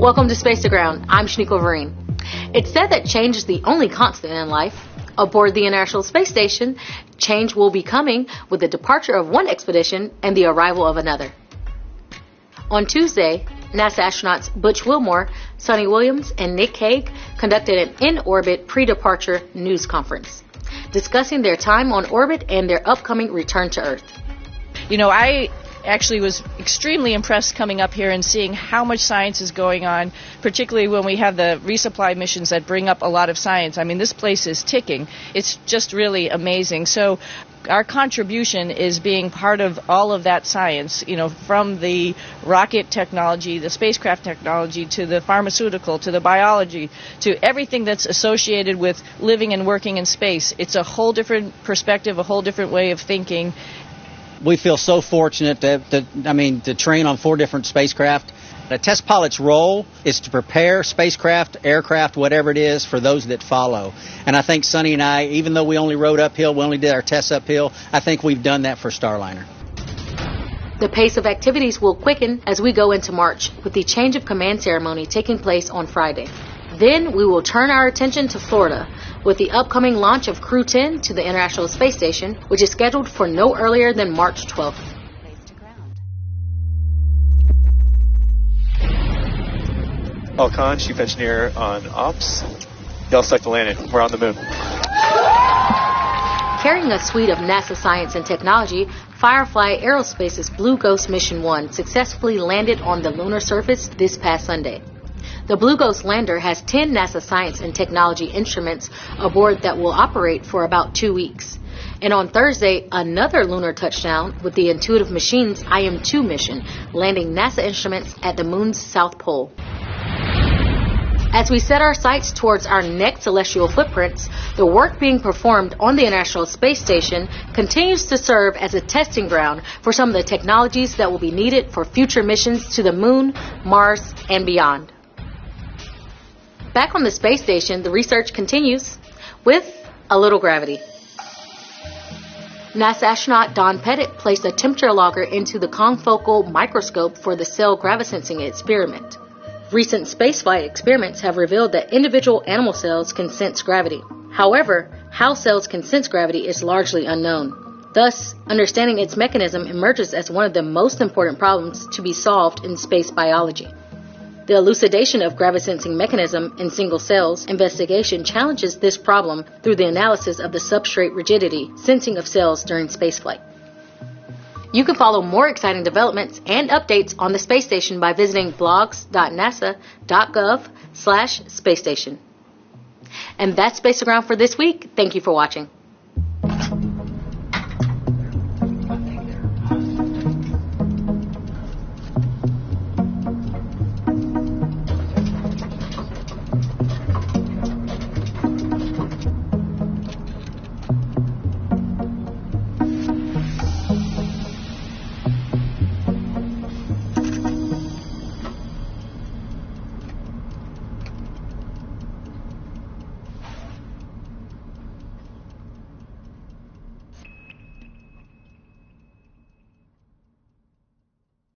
Welcome to Space to Ground. I'm Shaniqua Vereen. It's said that change is the only constant in life. Aboard the International Space Station, change will be coming with the departure of one expedition and the arrival of another. On Tuesday, NASA astronauts Butch Wilmore, Sonny Williams, and Nick Hague conducted an in-orbit pre-departure news conference, discussing their time on orbit and their upcoming return to Earth. You know, I actually was extremely impressed coming up here and seeing how much science is going on, particularly when we have the resupply missions that bring up a lot of science. I mean, this place is ticking. It's just really amazing. So our contribution is being part of all of that science, you know, from the rocket technology, the spacecraft technology, to the pharmaceutical, to the biology, to everything that's associated with living and working in space. It's a whole different perspective, a whole different way of thinking. We feel so fortunate to train on 4 different spacecraft. A test pilot's role is to prepare spacecraft, aircraft, whatever it is, for those that follow. And I think Sonny and I, even though we only rode uphill, we only did our tests uphill, I think we've done that for Starliner. The pace of activities will quicken as we go into March, with the change of command ceremony taking place on Friday. Then we will turn our attention to Florida, with the upcoming launch of Crew-10 to the International Space Station, which is scheduled for no earlier than March 12th. Al Khan, Chief Engineer on Ops. Y'all select the landing. We're on the moon. Carrying a suite of NASA science and technology, Firefly Aerospace's Blue Ghost Mission 1 successfully landed on the lunar surface this past Sunday. The Blue Ghost lander has 10 NASA science and technology instruments aboard that will operate for about 2 weeks. And on Thursday, another lunar touchdown with the Intuitive Machines IM-2 mission, landing NASA instruments at the moon's south pole. As we set our sights towards our next celestial footprints, the work being performed on the International Space Station continues to serve as a testing ground for some of the technologies that will be needed for future missions to the moon, Mars, and beyond. Back on the space station, the research continues with a little gravity. NASA astronaut Don Pettit placed a temperature logger into the confocal microscope for the cell gravity-sensing experiment. Recent spaceflight experiments have revealed that individual animal cells can sense gravity. However, how cells can sense gravity is largely unknown. Thus, understanding its mechanism emerges as one of the most important problems to be solved in space biology. The elucidation of gravity-sensing mechanism in single cells investigation challenges this problem through the analysis of the substrate rigidity sensing of cells during spaceflight. You can follow more exciting developments and updates on the space station by visiting blogs.nasa.gov/spacestation. And that's Space to Ground for this week. Thank you for watching.